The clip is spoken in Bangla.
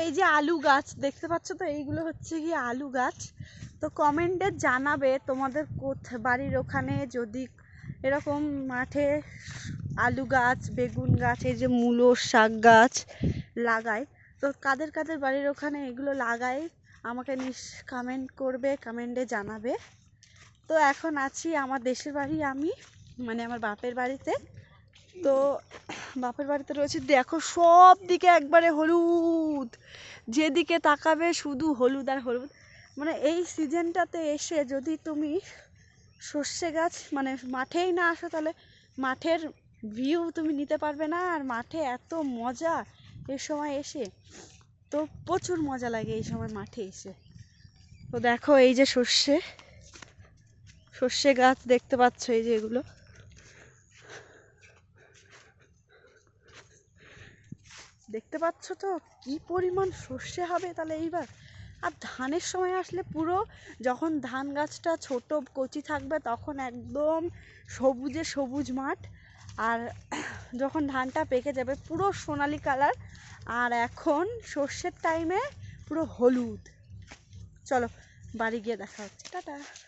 এই যে আলু গাছ দেখতে পাচ্ছ তো, এইগুলো হচ্ছে কি আলু গাছ। তো কমেন্টে জানাবে তোমাদের বাড়ির ওখানে যদি এরকম মাঠে আলু গাছ, বেগুন গাছ, এই যে মূলো, শাক গাছ লাগায়, তো কাদের কাদের বাড়ির ওখানে এগুলো লাগায় আমাকে কমেন্ট করবে, কমেন্টে জানাবে। তো এখন আছি আমার দেশের বাড়ি, আমি মানে আমার বাপের বাড়িতে। তো বাপের বাড়িতে রয়েছে, দেখো সব দিকে একবারে হলুদ, যেদিকে তাকাবে শুধু হলুদ আর হলুদ। মানে এই সিজনটাতে এসে যদি তুমি সর্ষে গাছ মানে মাঠেই না আসো, তাহলে মাঠের ভিউ তুমি নিতে পারবে না। আর মাঠে এত মজা এই সময় এসে, তো প্রচুর মজা লাগে এই সময় মাঠে এসে। তো দেখো এই যে সর্ষে গাছ দেখতে পাচ্ছ, এই যে এগুলো দেখতে পাচ্ছ তো কি পরিমাণ সর্ষে হবে তাহলে এইবার। আর ধানের সময় আসলে পুরো, যখন ধান গাছটা ছোট কচি থাকবে তখন একদম সবুজে সবুজ মাঠ, আর যখন ধানটা পেকে যাবে পুরো সোনালি কালার, আর এখন সর্ষের টাইমে পুরো হলুদ। চলো বাড়ি গিয়ে দেখা হচ্ছে, টাটা।